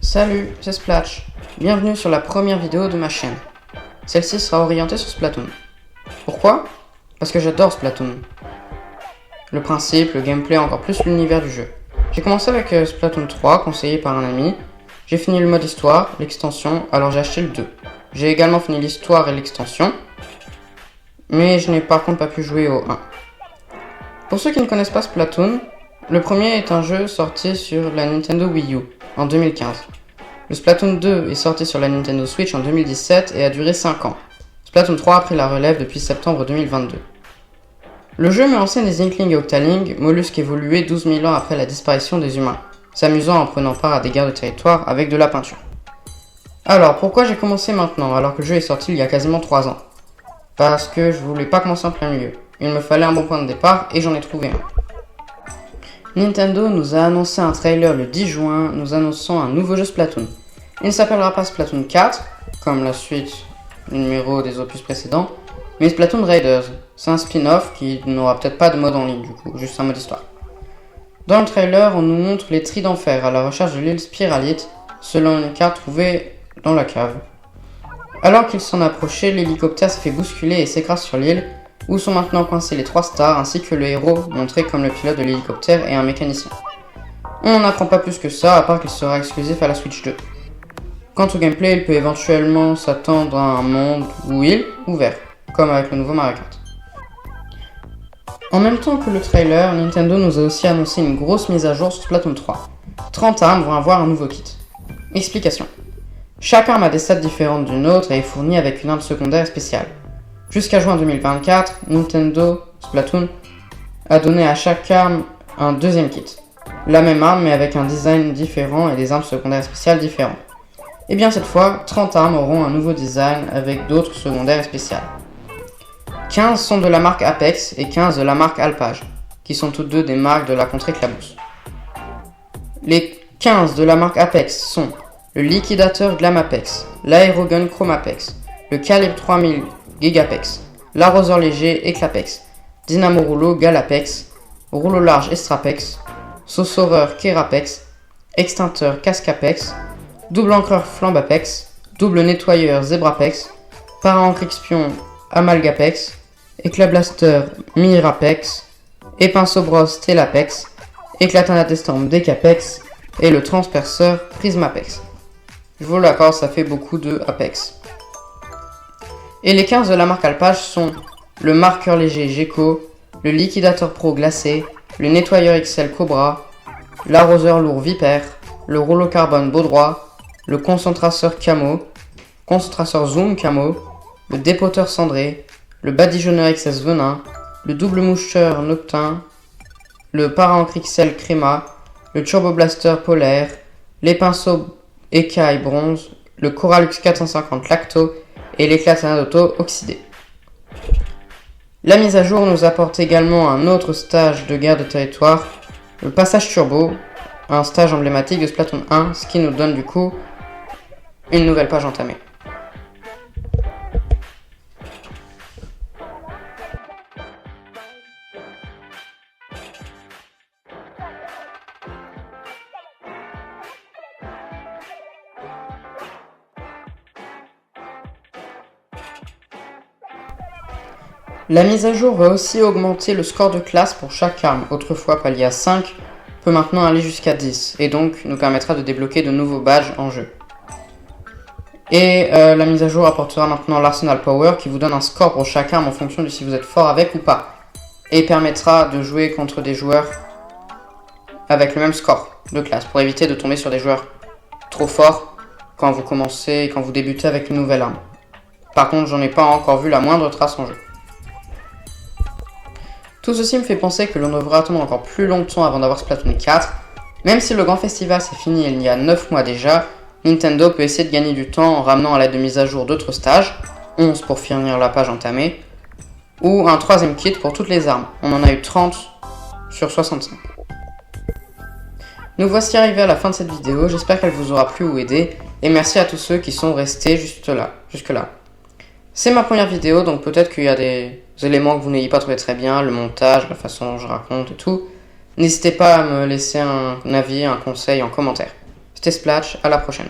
Salut, c'est Splatch. Bienvenue sur la première vidéo de ma chaîne. Celle-ci sera orientée sur Splatoon. Pourquoi? Parce que j'adore Splatoon. Le principe, le gameplay, encore plus l'univers du jeu. J'ai commencé avec Splatoon 3, conseillé par un ami. J'ai fini le mode histoire, l'extension, alors j'ai acheté le 2. J'ai également fini l'histoire et l'extension, mais je n'ai par contre pas pu jouer au 1. Pour ceux qui ne connaissent pas Splatoon, le premier est un jeu sorti sur la Nintendo Wii U en 2015. Le Splatoon 2 est sorti sur la Nintendo Switch en 2017 et a duré 5 ans. Splatoon 3 a pris la relève depuis septembre 2022. Le jeu met en scène des Inklings et Octalings, mollusques évolués 12 000 ans après la disparition des humains, s'amusant en prenant part à des guerres de territoire avec de la peinture. Alors, pourquoi j'ai commencé maintenant alors que le jeu est sorti il y a quasiment 3 ans? Parce que je voulais pas commencer en plein milieu. Il me fallait un bon point de départ et j'en ai trouvé un. Nintendo nous a annoncé un trailer le 10 juin, nous annonçant un nouveau jeu Splatoon. Il ne s'appellera pas Splatoon 4, comme la suite numéro des opus précédents, mais Splatoon Raiders. C'est un spin-off qui n'aura peut-être pas de mode en ligne du coup, juste un mode histoire. Dans le trailer, on nous montre les Tris d'Enfer à la recherche de l'île Spiralite, selon une carte trouvée dans la cave. Alors qu'ils s'en approchaient, l'hélicoptère s'est fait bousculer et s'écrase sur l'île, où sont maintenant coincés les 3 stars ainsi que le héros, montré comme le pilote de l'hélicoptère et un mécanicien. On n'en apprend pas plus que ça, à part qu'il sera exclusif à la Switch 2. Quant au gameplay, il peut éventuellement s'attendre à un monde ou île ouvert, comme avec le nouveau Mario Kart. En même temps que le trailer, Nintendo nous a aussi annoncé une grosse mise à jour sur Splatoon 3. 30 armes vont avoir un nouveau kit. Explication. Chaque arme a des stats différentes d'une autre et est fournie avec une arme secondaire spéciale. Jusqu'à juin 2024, Nintendo Splatoon a donné à chaque arme un deuxième kit. La même arme mais avec un design différent et des armes secondaires spéciales différentes. Et bien cette fois, 30 armes auront un nouveau design avec d'autres secondaires spéciales. 15 sont de la marque Apex et 15 de la marque Alpage, qui sont toutes deux des marques de la contrée Clabousse. Les 15 de la marque Apex sont le liquidateur Glam Apex, l'aérogun Chrome Apex, le calibre 3000 Gigapex, l'arroseur léger Eclapex, dynamo rouleau Galapex, rouleau large Estrapex, sauce-horreur Kerapex, extincteur Cascapex, double encreur Flambapex, double nettoyeur Zebrapex, para-encre-expion Amalgapex, éclat blaster Mirapex, épinceau brosse Telapex, éclatant d'estampe Decapex et le transperceur Prismapex. Je vous l'accorde, ça fait beaucoup de Apex. Et les 15 de la marque Alpage sont le marqueur léger Gecko, le liquidateur pro glacé, le nettoyeur XL Cobra, l'arroseur lourd Viper, le rouleau carbone Baudroit, le concentrateur Camo, concentrateur Zoom Camo, le dépoteur Cendré, le badigeonneur XS Venin, le double moucheur Noctin, le para-encre XL Créma, le turbo blaster Polaire, les pinceaux écaille Bronze, le Coralux 450 Lacto et l'éclatant d'auto oxydé. La mise à jour nous apporte également un autre stage de guerre de territoire, le passage turbo, un stage emblématique de Splatoon 1, ce qui nous donne du coup une nouvelle page entamée. La mise à jour va aussi augmenter le score de classe pour chaque arme, autrefois pallié à 5, peut maintenant aller jusqu'à 10, et donc nous permettra de débloquer de nouveaux badges en jeu. Et la mise à jour apportera maintenant l'Arsenal Power qui vous donne un score pour chaque arme en fonction de si vous êtes fort avec ou pas, et permettra de jouer contre des joueurs avec le même score de classe, pour éviter de tomber sur des joueurs trop forts quand vous commencez, quand vous débutez avec une nouvelle arme. Par contre, j'en ai pas encore vu la moindre trace en jeu. Tout ceci me fait penser que l'on devra attendre encore plus longtemps avant d'avoir Splatoon 4. Même si le grand festival s'est fini il y a 9 mois déjà, Nintendo peut essayer de gagner du temps en ramenant à l'aide de mise à jour d'autres stages, 11 pour finir la page entamée, ou un 3ème kit pour toutes les armes. On en a eu 30 sur 65. Nous voici arrivés à la fin de cette vidéo, j'espère qu'elle vous aura plu ou aidé, et merci à tous ceux qui sont restés jusque là. C'est ma première vidéo, donc peut-être qu'il y a des éléments que vous n'ayez pas trouvé très bien, le montage, la façon dont je raconte et tout. N'hésitez pas à me laisser un avis, un conseil en commentaire. c'était Splash, à la prochaine.